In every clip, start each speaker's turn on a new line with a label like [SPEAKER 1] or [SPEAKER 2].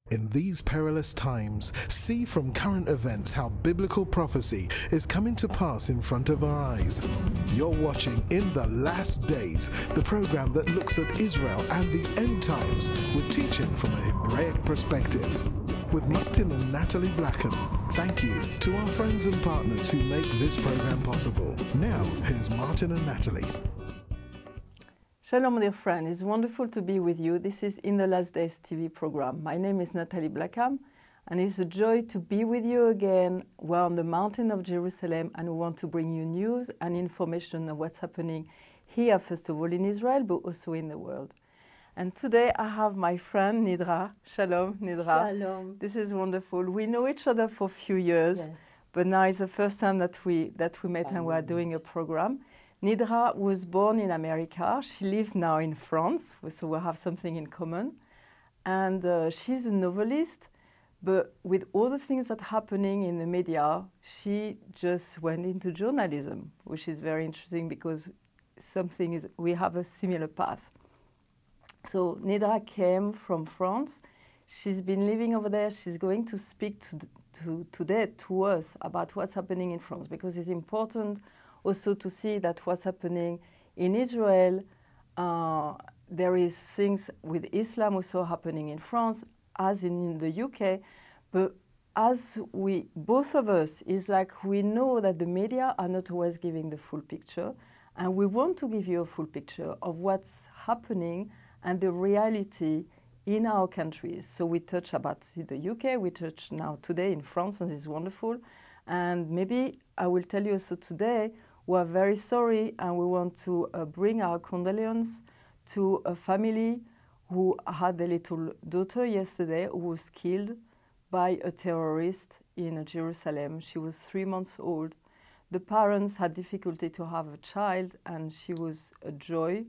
[SPEAKER 1] In these perilous times, see from current events how biblical prophecy is coming to pass in front of our eyes. You're watching In the Last Days, the program that looks at Israel and the end times with teaching from a Hebraic perspective. With Martin and Natalie Blackham, thank you to our friends and partners who make this program possible. Now, here's Martin and Natalie.
[SPEAKER 2] Shalom, dear friend. It's wonderful to be with you. This is In the Last Days TV program. My name is Natalie Blackham, and it's a joy to be with you again. We're on the mountain of Jerusalem, and we want to bring you news and information of what's happening here, first of all, in Israel, but also in the world. And today I have my friend Nidra. Shalom, Nidra.
[SPEAKER 3] Shalom.
[SPEAKER 2] This is wonderful. We know each other for a few years,
[SPEAKER 3] Yes.
[SPEAKER 2] but now it's the first time that we met and we are doing a program. Nidra was born in America. She lives now in France, so we have something in common. And she's a novelist, but with all the things that are happening in the media, she just went into journalism, which is very interesting because we have a similar path. So Nidra came from France. She's been living over there. She's going to speak today to us about what's happening in France, because it's important also to see that what's happening in Israel, there is things with Islam also happening in France, as in the UK, but as both of us, is like we know that the media are not always giving the full picture, and we want to give you a full picture of what's happening and the reality in our countries. So we touch about the UK, we touch now today in France, and it's wonderful. And maybe I will tell you also today, we are very sorry, and we want to bring our condolences to a family who had a little daughter yesterday who was killed by a terrorist in Jerusalem. She was 3 months old. The parents had difficulty to have a child, and she was a joy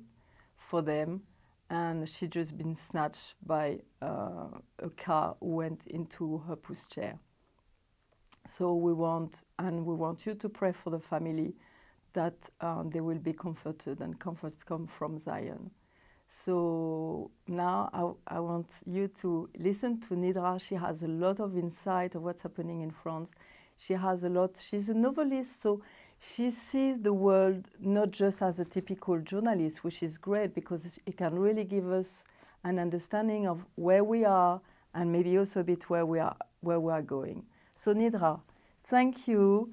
[SPEAKER 2] for them, and she just been snatched by a car who went into her pushchair. So we want you to pray for the family, that they will be comforted, and comforts come from Zion. So now I want you to listen to Nidra. She has a lot of insight of what's happening in France. She's a novelist, so she sees the world not just as a typical journalist, which is great because it can really give us an understanding of where we are and maybe also a bit where we are going. So Nidra, thank you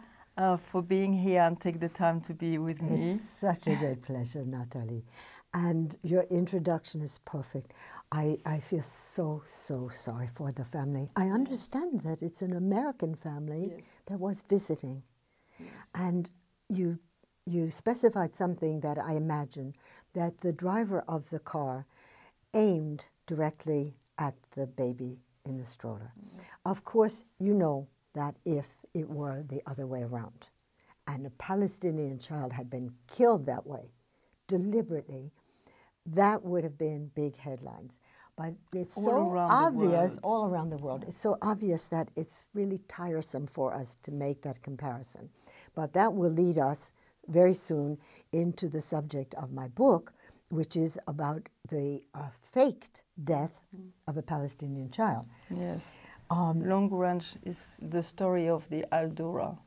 [SPEAKER 2] for being here and take the time to be with me.
[SPEAKER 3] It's such a great pleasure, Natalie. And your introduction is perfect. I feel so sorry for the family. I understand that it's an American family that was visiting. Yes. And you specified something that I imagine, that the driver of the car aimed directly at the baby in the stroller. Yes. Of course, you know that if it were the other way around, and a Palestinian child had been killed that way, deliberately, that would have been big headlines. But it's so obvious all around the world. It's so obvious that it's really tiresome for us to make that comparison. But that will lead us very soon into the subject of my book, which is about the faked death of a Palestinian child.
[SPEAKER 2] Yes. Long Range is the story of the Al-Dura.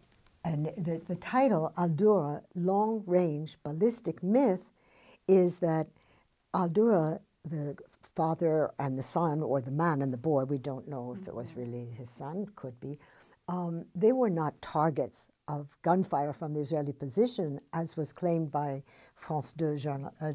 [SPEAKER 3] And the title, Al-Dura, Long Range Ballistic Myth, is that Al-Dura, the father and the son, or the man and the boy, we don't know if it was really his son, could be, they were not targets of gunfire from the Israeli position, as was claimed by France 2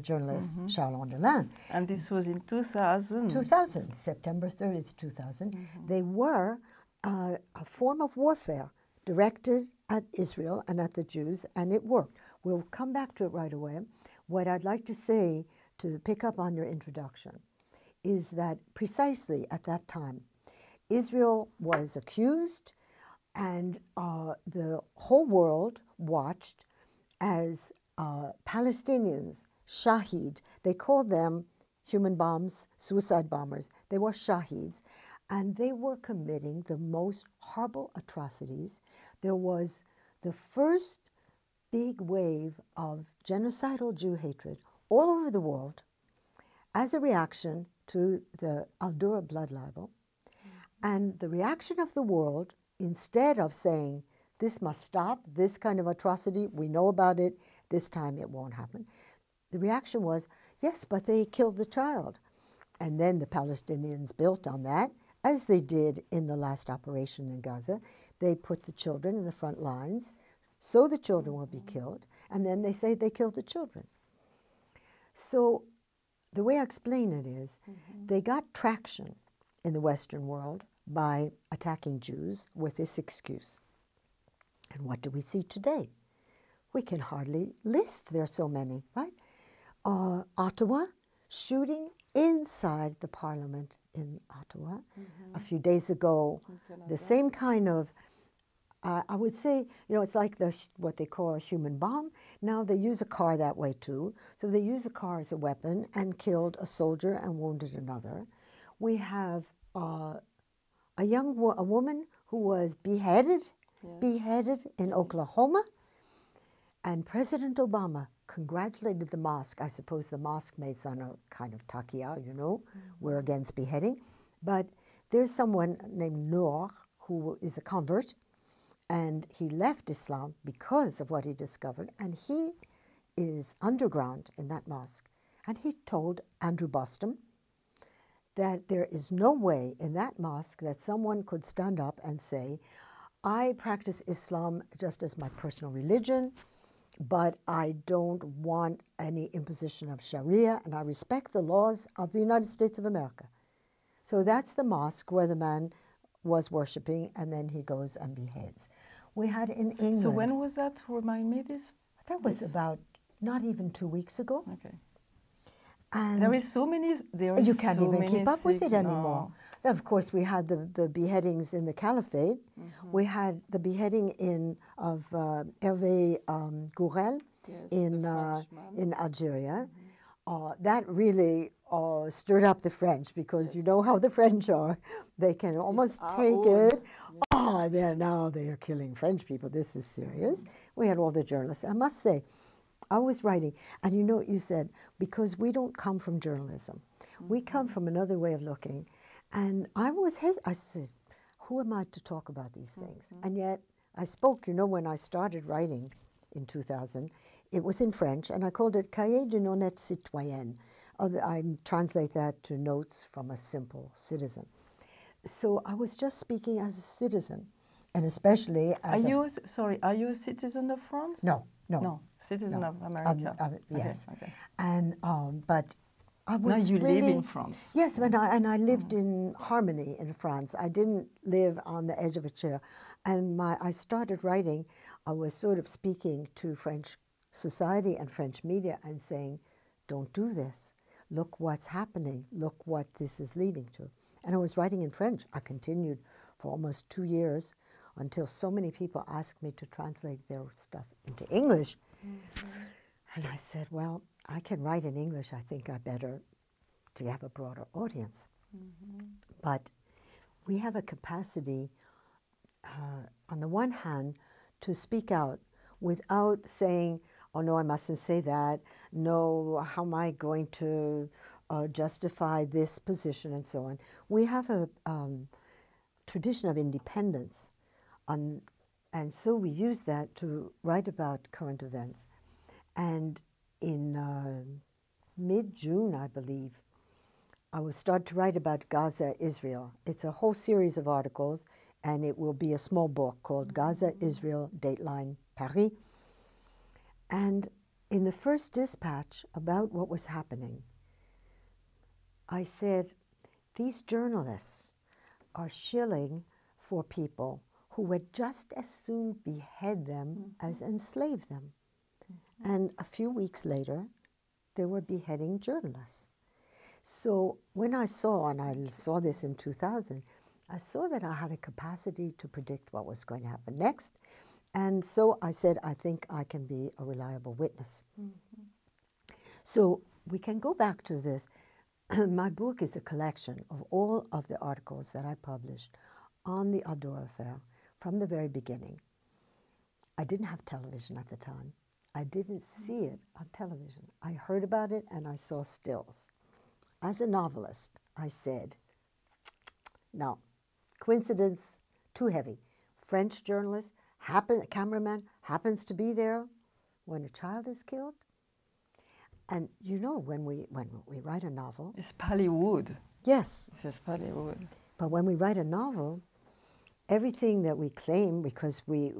[SPEAKER 3] journalist Charles Andelin.
[SPEAKER 2] And this was in 2000?
[SPEAKER 3] 2000, September 30th, 2000. They were a form of warfare directed at Israel and at the Jews, and it worked. We'll come back to it right away. What I'd like to say, to pick up on your introduction, is that precisely at that time, Israel was accused, and the whole world watched as Palestinians, Shahid, they called them human bombs, suicide bombers. They were Shahids, and they were committing the most horrible atrocities. There was the first big wave of genocidal Jew hatred all over the world as a reaction to the Al-Dura blood libel. And the reaction of the world, instead of saying, this must stop, this kind of atrocity, we know about it, this time it won't happen, the reaction was, yes, but they killed the child. And then the Palestinians built on that, as they did in the last operation in Gaza. They put the children in the front lines, so the children will be killed, and then they say they killed the children. So the way I explain it is, they got traction in the Western world by attacking Jews with this excuse. And what do we see today? We can hardly list, there are so many, right? Ottawa, shooting inside the parliament in Ottawa. A few days ago, the same kind of, I would say, you know, it's like what they call a human bomb. Now they use a car that way too. So they use a car as a weapon and killed a soldier and wounded another. We have a woman who was beheaded in Oklahoma. And President Obama congratulated the mosque. I suppose the mosque made some kind of takia, you know, we're against beheading. But there's someone named Noor who is a convert, and he left Islam because of what he discovered, and he is underground in that mosque. And he told Andrew Boston that there is no way in that mosque that someone could stand up and say, I practice Islam just as my personal religion, but I don't want any imposition of Sharia, and I respect the laws of the United States of America. So that's the mosque where the man was worshiping, and then he goes and beheads. We had in England...
[SPEAKER 2] So when was that? Remind me this.
[SPEAKER 3] That was about not even 2 weeks ago.
[SPEAKER 2] Okay.
[SPEAKER 3] And
[SPEAKER 2] there is so many...
[SPEAKER 3] You can't even keep up with it anymore. No. Of course, we had the beheadings in the Caliphate. We had the beheading of Hervé Gourel in Algeria. That really stirred up the French, because you know how the French are. They can almost take it. Oh, now they are killing French people. This is serious. We had all the journalists. I must say, I was writing, and you know what you said, because we don't come from journalism. We come from another way of looking. And I said, who am I to talk about these things? And yet I spoke, you know, when I started writing in 2000, it was in French, and I called it Cahiers d'une honnête citoyenne. I translate that to notes from a simple citizen. So I was just speaking as a citizen, and especially as
[SPEAKER 2] Are you a citizen of France?
[SPEAKER 3] No.
[SPEAKER 2] Citizen of America.
[SPEAKER 3] Yes.
[SPEAKER 2] Okay.
[SPEAKER 3] And but I was
[SPEAKER 2] now you
[SPEAKER 3] really,
[SPEAKER 2] live in France.
[SPEAKER 3] Yes, and I lived in harmony in France. I didn't live on the edge of a chair. And I started writing. I was sort of speaking to French society and French media and saying, don't do this. Look what's happening. Look what this is leading to. And I was writing in French. I continued for almost 2 years until so many people asked me to translate their stuff into English. And I said, well, I can write in English. I think I better to have a broader audience. But we have a capacity, on the one hand, to speak out without saying, oh, no, I mustn't say that. No, how am I going to justify this position and so on. We have a tradition of independence, and so we use that to write about current events. And in mid-June, I believe, I will start to write about Gaza, Israel. It's a whole series of articles, and it will be a small book called Gaza, Israel, Dateline, Paris. And in the first dispatch about what was happening, I said, these journalists are shilling for people who would just as soon behead them as enslave them. And a few weeks later, they were beheading journalists. So when I saw, and I saw this in 2000, I saw that I had a capacity to predict what was going to happen next. And so I said, I think I can be a reliable witness. So we can go back to this. My book is a collection of all of the articles that I published on the Ador affair from the very beginning. I didn't have television at the time. I didn't see it on television. I heard about it and I saw stills. As a novelist, I said, no, Coincidence, too heavy. French journalist, cameraman happens to be there when a child is killed. And you know, when we write a novel,
[SPEAKER 2] It's Hollywood.
[SPEAKER 3] yes,
[SPEAKER 2] This is Hollywood.
[SPEAKER 3] but when we write a novel, everything that we claim, because we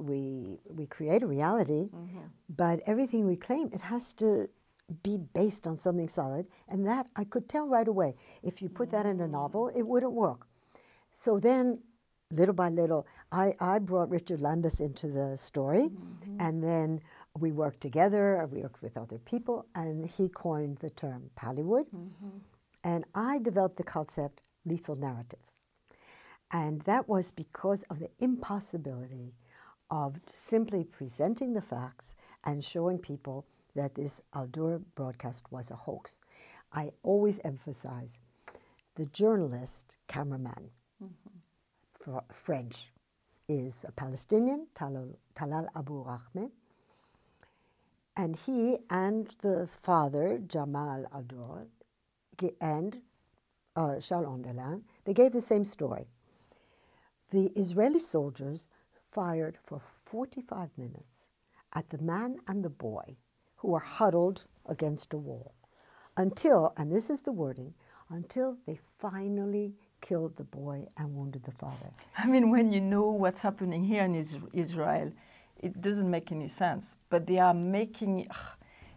[SPEAKER 3] create a reality, but everything we claim, it has to be based on something solid. And that I could tell right away. If you put that in a novel, it wouldn't work. So then, little by little, I brought Richard Landis into the story, and then we worked together, we worked with other people, and he coined the term Hollywood. And I developed the concept lethal narratives. And that was because of the impossibility of simply presenting the facts and showing people that this Al-Dur broadcast was a hoax. I always emphasize the journalist, cameraman, French, is a Palestinian, Talal Abu Rahme, and he and the father, Jamal Al-Dur, and Charles Ondelin, they gave the same story. The Israeli soldiers fired for 45 minutes at the man and the boy who were huddled against a wall until, and this is the wording, until they finally killed the boy and wounded the father.
[SPEAKER 2] I mean, when you know what's happening here in Israel, it doesn't make any sense. But they are making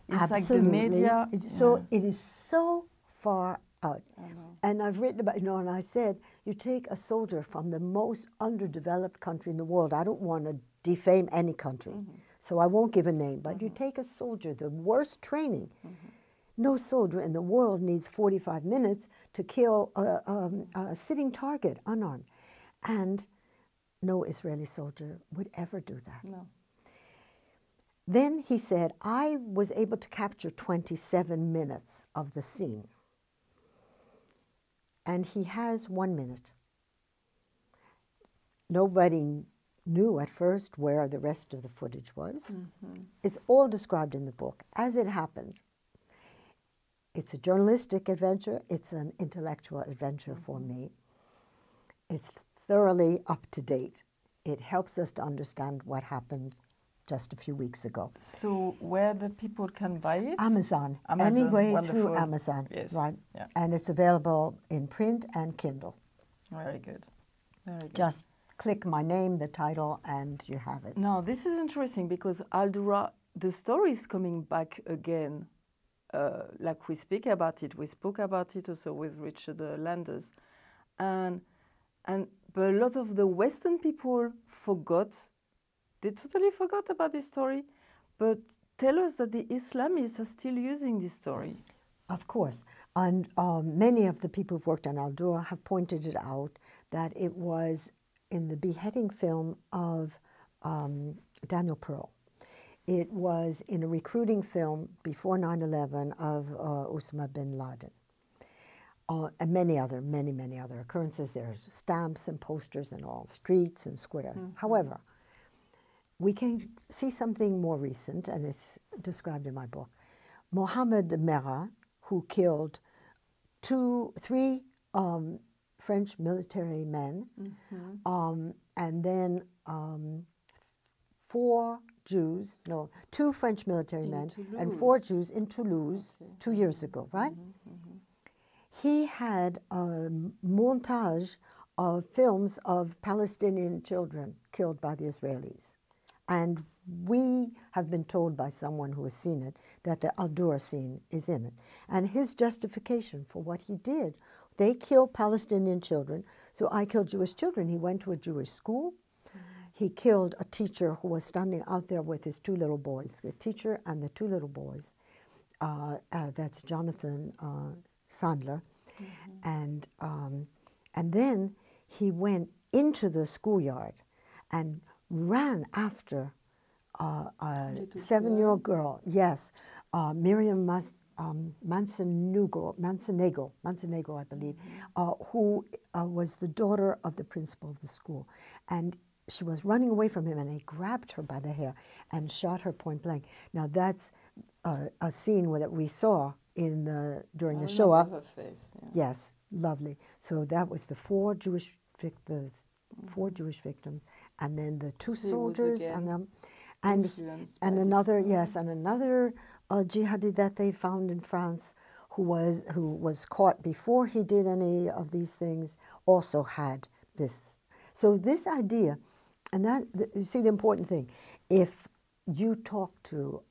[SPEAKER 2] it's
[SPEAKER 3] Absolutely.
[SPEAKER 2] like the media.
[SPEAKER 3] So it is so far out. And I've written about, and I said, you take a soldier from the most underdeveloped country in the world. I don't want to defame any country, so I won't give a name, but you take a soldier, the worst training. No soldier in the world needs 45 minutes to kill a sitting target, unarmed. And no Israeli soldier would ever do that.
[SPEAKER 2] No.
[SPEAKER 3] Then he said, I was able to capture 27 minutes of the scene. And he has 1 minute. Nobody knew at first where the rest of the footage was. It's all described in the book as it happened. It's a journalistic adventure. It's an intellectual adventure for me. It's thoroughly up to date. It helps us to understand what happened just a few weeks ago.
[SPEAKER 2] So where the people can buy it?
[SPEAKER 3] Amazon. Anyway, through Amazon.
[SPEAKER 2] Yes.
[SPEAKER 3] Right.
[SPEAKER 2] Yeah.
[SPEAKER 3] And it's available in print and Kindle.
[SPEAKER 2] Very good. Very good.
[SPEAKER 3] Just click my name, the title, and you have it.
[SPEAKER 2] Now, this is interesting because Al-Dur, the story is coming back again. Like we speak about it. We spoke about it also with Richard Landers. But a lot of the Western people forgot. They totally forgot about this story. But tell us that the Islamists are still using this story.
[SPEAKER 3] Of course. And many of the people who've worked on Al-Dur have pointed it out that it was in the beheading film of Daniel Pearl. It was in a recruiting film before 9/11 of Osama bin Laden. And many other occurrences. There's stamps and posters in all streets and squares. However, we can see something more recent, and it's described in my book. Mohammed Merah, who killed three French military men, and then two French military men and 4 Jews in Toulouse 2 years ago, right? He had a montage of films of Palestinian children killed by the Israelis. And we have been told by someone who has seen it that the Al-Dur scene is in it. And his justification for what he did, they killed Palestinian children, so I killed Jewish children. He went to a Jewish school. He killed a teacher who was standing out there with his 2 little boys, the teacher and the 2 little boys. That's Jonathan Sandler. And then he went into the schoolyard and ran after a 7-year-old girl, yes, Miriam Mansonego, I believe, who was the daughter of the principal of the school. And she was running away from him, and he grabbed her by the hair and shot her point blank. Now that's a scene that we saw during the Shoah.
[SPEAKER 2] Her face, yeah.
[SPEAKER 3] Yes, lovely. So that was the 4 Jewish 4 Jewish victims, and then the 2
[SPEAKER 2] So he was
[SPEAKER 3] soldiers,
[SPEAKER 2] again
[SPEAKER 3] and
[SPEAKER 2] influenced by
[SPEAKER 3] and
[SPEAKER 2] this
[SPEAKER 3] another
[SPEAKER 2] story.
[SPEAKER 3] yes, and another jihadi that they found in France, who was caught before he did any of these things, also had this. So this idea, and that you see the important thing, if you talk to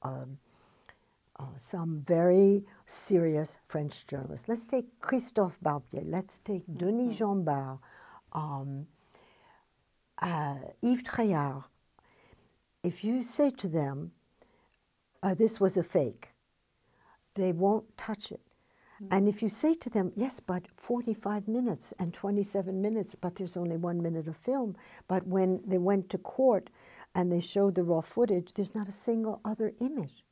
[SPEAKER 3] some very serious French journalists. Let's take Christophe Barbier. Let's take Denis Jambard, Yves Treillard. If you say to them, this was a fake, they won't touch it. And if you say to them, yes, but 45 minutes and 27 minutes, but there's only 1 minute of film. But when they went to court and they showed the raw footage, there's not a single other image.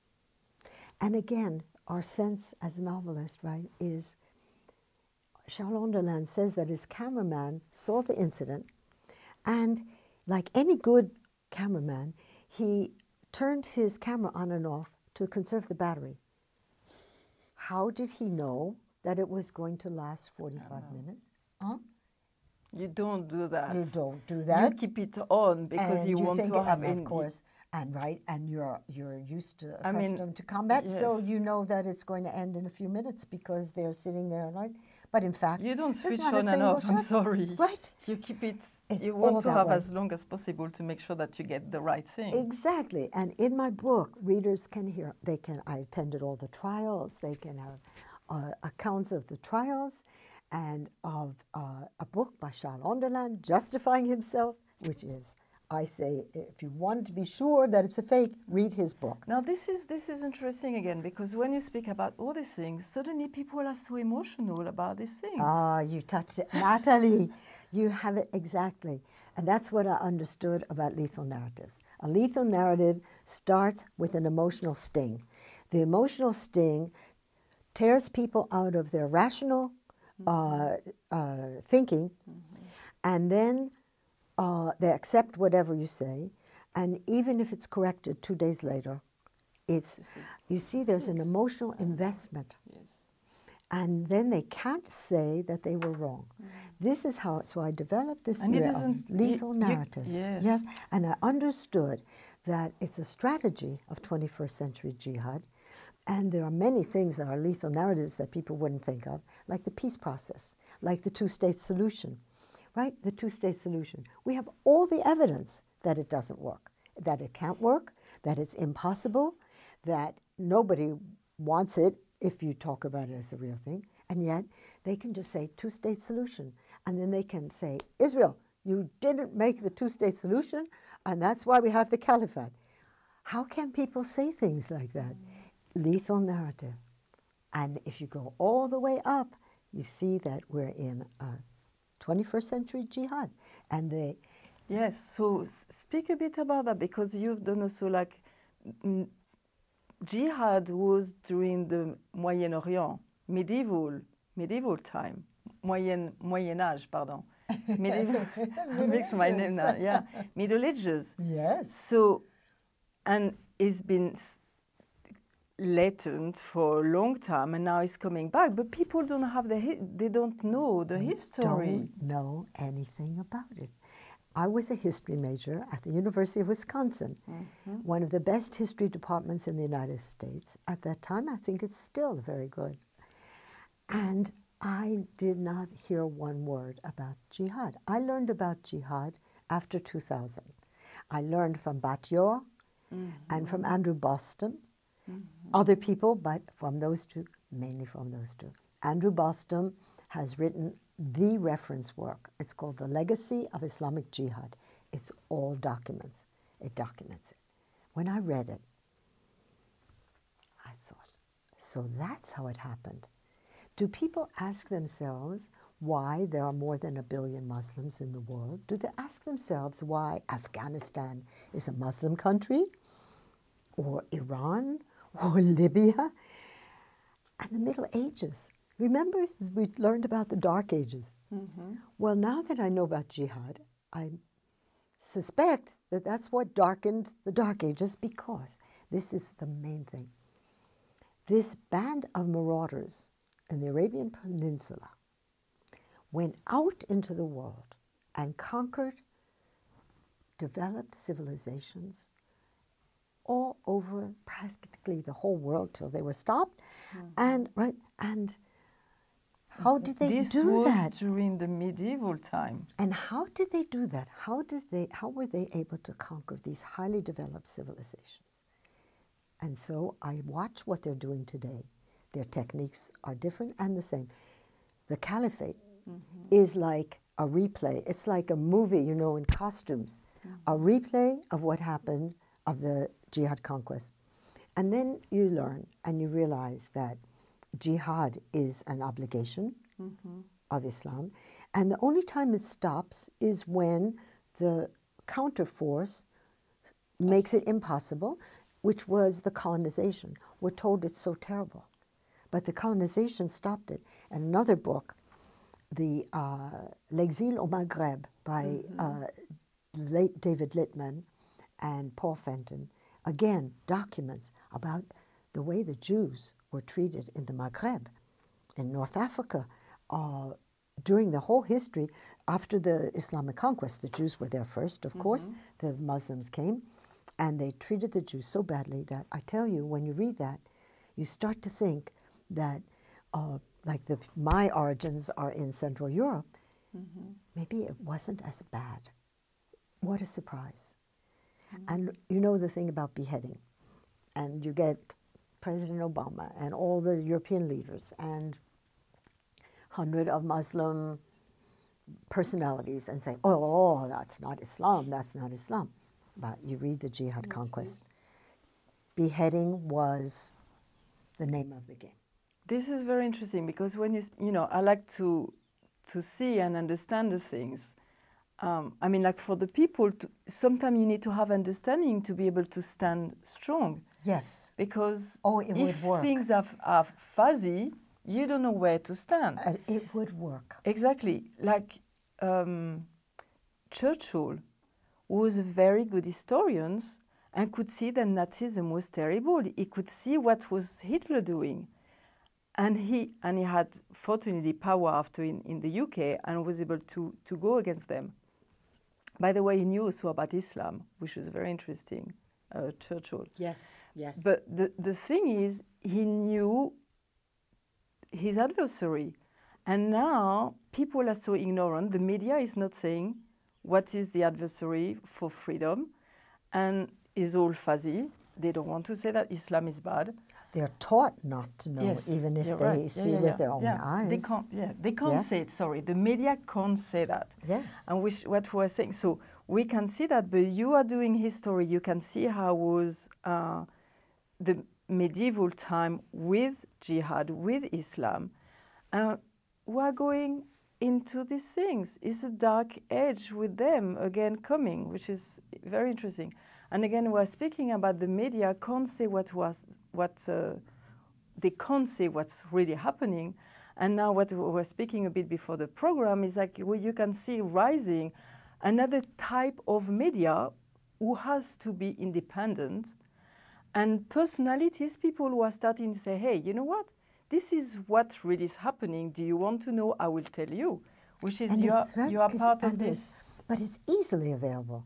[SPEAKER 3] And again, our sense as novelists, right, is Charles Onderland says that his cameraman saw the incident, and like any good cameraman, he turned his camera on and off to conserve the battery. How did he know that it was going to last 45 minutes? Huh?
[SPEAKER 2] You don't do that.
[SPEAKER 3] You don't do that.
[SPEAKER 2] You keep it on because
[SPEAKER 3] And
[SPEAKER 2] you want
[SPEAKER 3] think,
[SPEAKER 2] to have
[SPEAKER 3] of course, and right, and you're used to
[SPEAKER 2] I mean,
[SPEAKER 3] accustomed to combat, so
[SPEAKER 2] yes.
[SPEAKER 3] you know that it's going to end in a few minutes because they're sitting there, right? But in fact,
[SPEAKER 2] You don't
[SPEAKER 3] there's
[SPEAKER 2] switch
[SPEAKER 3] not a
[SPEAKER 2] on and
[SPEAKER 3] single
[SPEAKER 2] off, I'm
[SPEAKER 3] shot.
[SPEAKER 2] sorry.
[SPEAKER 3] Right.
[SPEAKER 2] You keep it,
[SPEAKER 3] It's
[SPEAKER 2] you
[SPEAKER 3] all
[SPEAKER 2] want to
[SPEAKER 3] that
[SPEAKER 2] have
[SPEAKER 3] way.
[SPEAKER 2] as long as possible to make sure that you get the right thing.
[SPEAKER 3] Exactly, and in my book, readers can hear, I attended all the trials, they can have accounts of the trials, and of a book by Charles Onderland justifying himself, which is, I say, if you want to be sure that it's a fake, read his book.
[SPEAKER 2] Now this is interesting again, because when you speak about all these things, suddenly people are so emotional about these things.
[SPEAKER 3] Ah, you touched it. Natalie, you have it exactly. And that's what I understood about lethal narratives. A lethal narrative starts with an emotional sting. The emotional sting tears people out of their rational thinking, and then they accept whatever you say, and even if it's corrected 2 days later, it's, you see, there's an emotional investment.
[SPEAKER 2] Yes.
[SPEAKER 3] And then they can't say that they were wrong. This is how, so I developed this
[SPEAKER 2] And it
[SPEAKER 3] theory of
[SPEAKER 2] isn't-
[SPEAKER 3] lethal
[SPEAKER 2] you-
[SPEAKER 3] narratives.
[SPEAKER 2] yes.
[SPEAKER 3] And I understood that it's a strategy of 21st century jihad, and there are many things that are lethal narratives that people wouldn't think of, like the peace process, like the two-state solution, right? The two-state solution. We have all the evidence that it doesn't work, that it can't work, that it's impossible, that nobody wants it if you talk about it as a real thing, and yet they can just say two-state solution, and then they can say, Israel, you didn't make the two-state solution, and that's why we have the caliphate. How can people say things like that? Lethal narrative. And if you go all the way up, you see that we're in a 21st century jihad. And they...
[SPEAKER 2] Yes, so speak a bit about that, because you've done also like, jihad was during the Moyen-Orient, medieval time, Moyen Âge, pardon. Medieval, I mix my name now, yeah. Middle Ages.
[SPEAKER 3] Yes.
[SPEAKER 2] So, and it's been latent for a long time, and now it's coming back. But people don't have they don't know the history.
[SPEAKER 3] Don't know anything about it. I was a history major at the University of Wisconsin, one of the best history departments in the United States. At that time, I think it's still very good. And I did not hear one word about jihad. I learned about jihad after 2000. I learned from Batyor and from Andrew Boston, other people, but from those two, mainly from those two. Andrew Boston has written the reference work. It's called The Legacy of Islamic Jihad. It's all documents. It documents it. When I read it, I thought, so that's how it happened. Do people ask themselves why there are more than 1 billion Muslims in the world? Do they ask themselves why Afghanistan is a Muslim country, or Iran, or Libya? And the Middle Ages. Remember, we learned about the Dark Ages. Well, now that I know about jihad, I suspect that that's what darkened the Dark Ages, because this is the main thing. This band of marauders in the Arabian Peninsula went out into the world and conquered developed civilizations all over practically the whole world till they were stopped. And how did they do that?
[SPEAKER 2] This was during the medieval time.
[SPEAKER 3] And how did they do that? How were they able to conquer these highly developed civilizations? And so I watch what they're doing today. Their techniques are different and the same. The caliphate is like a replay. It's like a movie, you know, in costumes. A replay of what happened of the jihad conquest. And then you learn and you realize that jihad is an obligation of Islam. And the only time it stops is when the counterforce makes it impossible, which was the colonization. We're told it's so terrible. But the colonization stopped it. And another book, the L'Exil au Maghreb by late David Littman and Paul Fenton, again documents about the way the Jews were treated in the Maghreb, in North Africa, during the whole history. After the Islamic conquest, the Jews were there first, of course. The Muslims came, and they treated the Jews so badly that I tell you, when you read that, you start to think that, like my origins are in Central Europe, maybe it wasn't as bad. What a surprise. And you know the thing about beheading, and you get President Obama and all the European leaders and hundreds of Muslim personalities and say, oh, that's not Islam, that's not Islam. But you read the jihad conquest. Beheading was the name of the game.
[SPEAKER 2] This is very interesting because when you know, I like to see and understand the things. I mean, like for the people, sometimes you need to have understanding to be able to stand strong.
[SPEAKER 3] Yes.
[SPEAKER 2] Because
[SPEAKER 3] if
[SPEAKER 2] things are fuzzy, you don't know where to stand.
[SPEAKER 3] It would work.
[SPEAKER 2] Exactly. Like Churchill was a very good historian and could see that Nazism was terrible. He could see what was Hitler doing. And he had, fortunately, power after in the UK and was able to go against them. By the way, he knew also about Islam, which was very interesting, Churchill.
[SPEAKER 3] Yes, yes.
[SPEAKER 2] But the thing is, he knew his adversary. And now people are so ignorant. The media is not saying what is the adversary for freedom, and is all fuzzy. They don't want to say that Islam is bad.
[SPEAKER 3] They're taught not to know,
[SPEAKER 2] yes,
[SPEAKER 3] even if they see with their own eyes.
[SPEAKER 2] They can't say it, sorry. The media can't say that.
[SPEAKER 3] Yes.
[SPEAKER 2] And what we're saying, so we can see that, but you are doing history, you can see how was the medieval time with jihad, with Islam. We're going into these things. It's a dark age with them again coming, which is very interesting. And again, we're speaking about the media can't say they can't say what's really happening. And now what we're speaking a bit before the program is like you can see rising another type of media who has to be independent, and personalities, people who are starting to say, hey, you know what? This is what really is happening. Do you want to know? I will tell you. Which is you are part of this.
[SPEAKER 3] But it's easily available.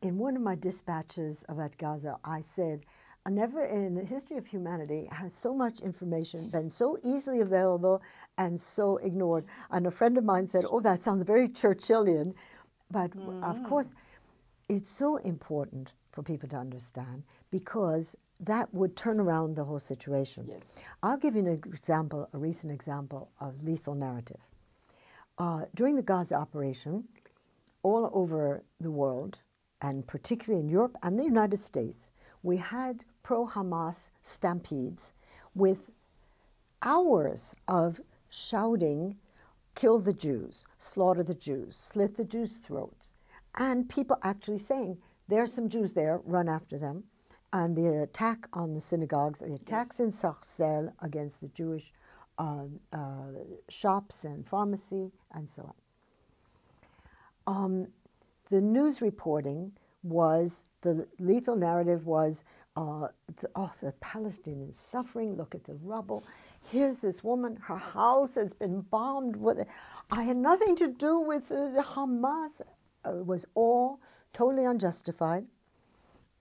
[SPEAKER 3] In one of my dispatches about Gaza, I said, never in the history of humanity has so much information been so easily available and so ignored. And a friend of mine said, oh, that sounds very Churchillian. But of course, it's so important for people to understand because that would turn around the whole situation.
[SPEAKER 2] Yes.
[SPEAKER 3] I'll give you an example, a recent example of lethal narrative. During the Gaza operation, all over the world, and particularly in Europe and the United States, we had pro-Hamas stampedes with hours of shouting, kill the Jews, slaughter the Jews, slit the Jews' throats, and people actually saying, there's some Jews there, run after them. And the attack on the synagogues, the attacks in Sarcelles against the Jewish shops and pharmacy, and so on. The news reporting was, the lethal narrative was, the Palestinians suffering, look at the rubble. Here's this woman, her house has been bombed. I had nothing to do with the Hamas. It was all totally unjustified.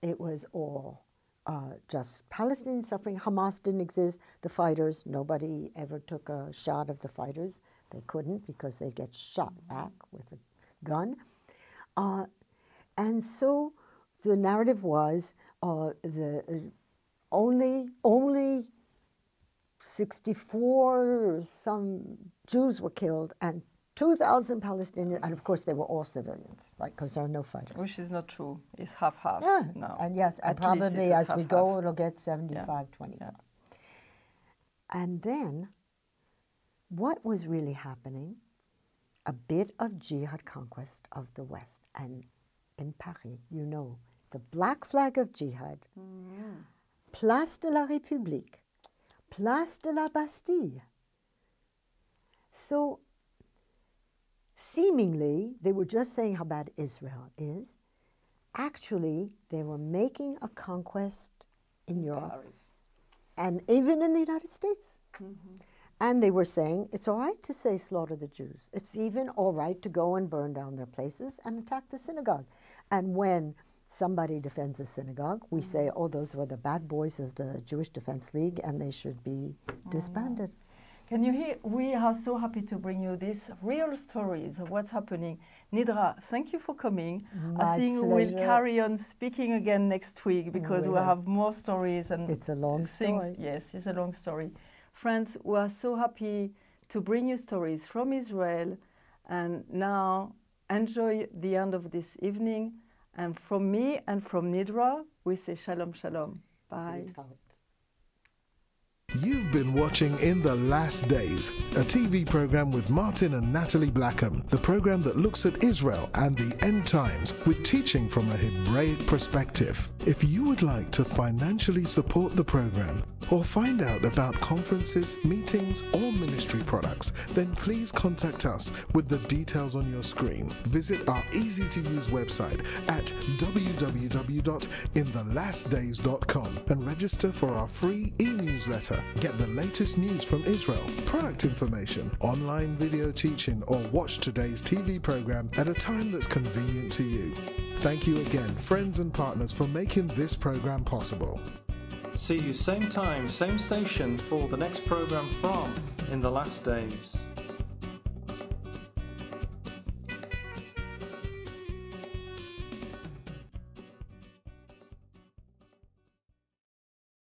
[SPEAKER 3] It was all just Palestinian suffering. Hamas didn't exist. The fighters, nobody ever took a shot of the fighters. They couldn't because they get shot back with a gun. And so the narrative was only 64 some Jews were killed and 2,000 Palestinians, and of course they were all civilians, right? Because there are no fighters.
[SPEAKER 2] Which is not true. It's half-half.
[SPEAKER 3] Yeah,
[SPEAKER 2] no.
[SPEAKER 3] and yes, and probably as we go, it'll get 75-25. Yeah. And then, what was really happening? A bit of jihad conquest of the West, and in Paris, you know, the black flag of jihad, Place de la République, Place de la Bastille. So, seemingly, they were just saying how bad Israel is. Actually, they were making a conquest in Europe, Paris. And even in the United States. And they were saying, it's all right to say slaughter the Jews. It's even all right to go and burn down their places and attack the synagogue. And when somebody defends a synagogue, we say, oh, those were the bad boys of the Jewish Defense League and they should be disbanded.
[SPEAKER 2] Can you hear? We are so happy to bring you these real stories of what's happening. Nidra, thank you for coming. I think we'll carry on speaking again next week because we'll have more stories and
[SPEAKER 3] it's a long
[SPEAKER 2] things.
[SPEAKER 3] Story.
[SPEAKER 2] Yes, it's a long story. Friends, we are so happy to bring you stories from Israel. And now, enjoy the end of this evening. And from me and from Nidra, we say shalom, shalom. Bye.
[SPEAKER 1] You've been watching In the Last Days, a TV program with Martin and Natalie Blackham, the program that looks at Israel and the end times with teaching from a Hebraic perspective. If you would like to financially support the program or find out about conferences, meetings, or ministry products, then please contact us with the details on your screen. Visit our easy-to-use website at www.inthelastdays.com and register for our free e-newsletter. Get the latest news from Israel, product information, online video teaching, or watch today's TV program at a time that's convenient to you. Thank you again, friends and partners, for making this program possible.
[SPEAKER 4] See you same time, same station for the next program from In the Last Days.